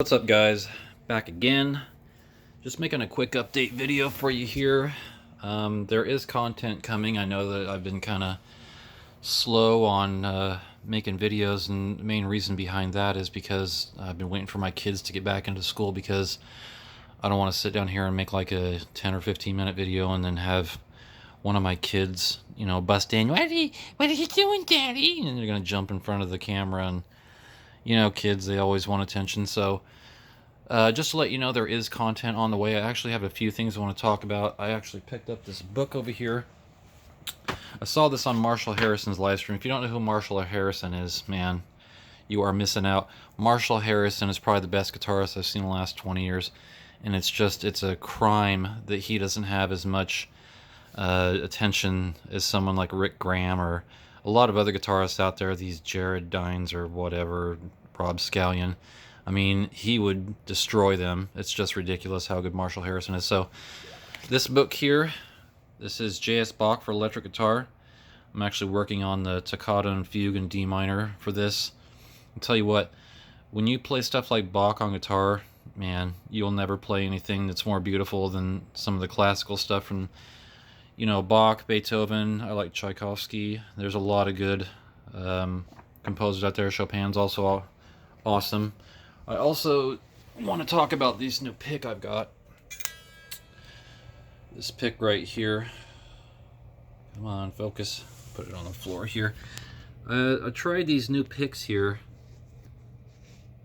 What's up, guys? Back again. Just making a quick update video for you here. There is content coming. I know that I've been kind of slow on making videos, and the main reason behind that is because I've been waiting for my kids to get back into school, because I don't want to sit down here and make like a 10 or 15 minute video and then have one of my kids, bust in, what are you doing, Daddy? And they're going to jump in front of the camera, and kids, they always want attention. So just to let you know, there is content on the way. I actually have a few things I want to talk about. I actually picked up this book over here. I saw this on Marshall Harrison's live stream. If you don't know who Marshall Harrison is, man, you are missing out. Marshall Harrison is probably the best guitarist I've seen in the last 20 years. And it's a crime that he doesn't have as much attention as someone like Rick Graham or a lot of other guitarists out there, these Jared Dines or whatever, Rob Scallion. I mean, he would destroy them. It's just ridiculous how good Marshall Harrison is. So this book here, this is J.S. Bach for electric guitar. I'm actually working on the Toccata and Fugue in D minor for this. I'll tell you what, when you play stuff like Bach on guitar, man, you'll never play anything that's more beautiful than some of the classical stuff from, Bach, Beethoven. I like Tchaikovsky. There's a lot of good composers out there. Chopin's also awesome. I also want to talk about this new pick I've got. This pick right here. Come on, focus. Put it on the floor here. I tried these new picks here.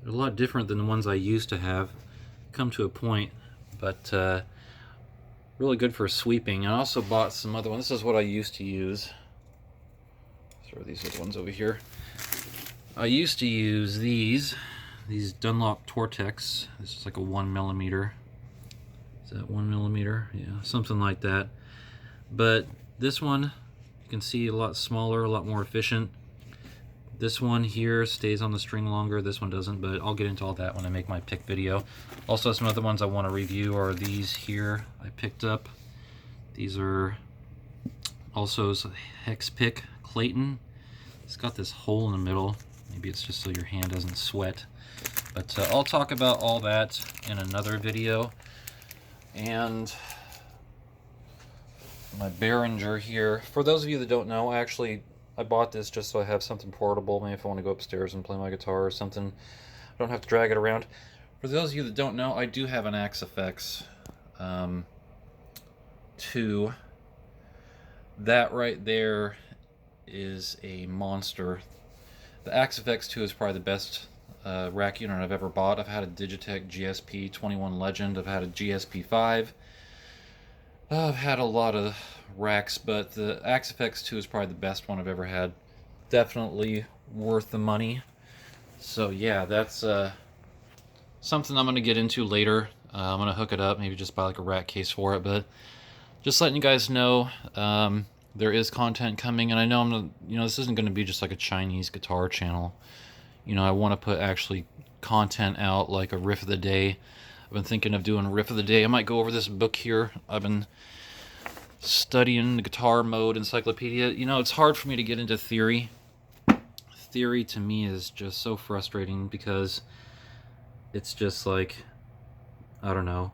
They're a lot different than the ones I used to have. Come to a point, but really good for sweeping. I also bought some other ones. This is what I used to use. So these are the ones over here. I used to use these Dunlop Tortex. This is like a 1mm. Is that 1mm? Yeah, something like that. But this one, you can see a lot smaller, a lot more efficient. This one here stays on the string longer. This one doesn't, but I'll get into all that when I make my pick video. Also, some other ones I want to review are these here I picked up. These are also Hex Pick Clayton. It's got this hole in the middle. Maybe it's just so your hand doesn't sweat. But I'll talk about all that in another video. And my Behringer here. For those of you that don't know, I bought this just so I have something portable. Maybe if I want to go upstairs and play my guitar or something, I don't have to drag it around. For those of you that don't know, I do have an Axe-Fx 2. That right there is a monster. The Axe-Fx 2 is probably the best rack unit I've ever bought. I've had a Digitech GSP 21 Legend. I've had a GSP 5. I've had a lot of racks, but the Axe-Fx 2 is probably the best one I've ever had. Definitely worth the money. So yeah, that's something I'm going to get into later. I'm going to hook it up, maybe just buy like a rack case for it, but just letting you guys know there is content coming, and I know this isn't going to be just like a Chinese guitar channel. I want to put actually content out, like a riff of the day. I've been thinking of doing a riff of the day. I might go over this book here. I've been studying the Guitar Mode Encyclopedia. It's hard for me to get into theory. Theory to me is just so frustrating, because it's just like, I don't know,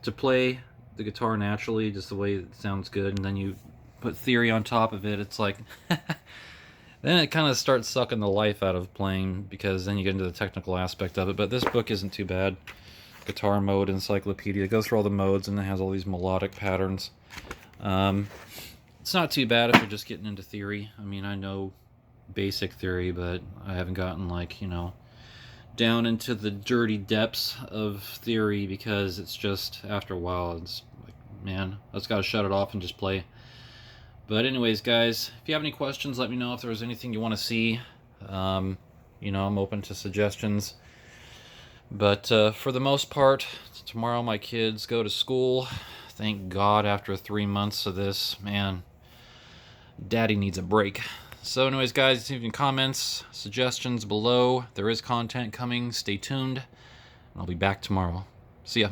to play the guitar naturally, just the way it sounds good, and then you put theory on top of it, it's like then it kind of starts sucking the life out of playing, because then you get into the technical aspect of it. But this book isn't too bad. Guitar Mode Encyclopedia. It goes through all the modes, and it has all these melodic patterns. It's not too bad if you're just getting into theory. I mean, I know basic theory, but I haven't gotten down into the dirty depths of theory, because it's just, after a while, it's like, man, I just gotta shut it off and just play. But anyways, guys, if you have any questions, let me know. If there's anything you want to see, I'm open to suggestions. But for the most part, tomorrow my kids go to school. Thank God, after 3 months of this, man, Daddy needs a break. So anyways, guys, leave any comments, suggestions below. There is content coming. Stay tuned. And I'll be back tomorrow. See ya.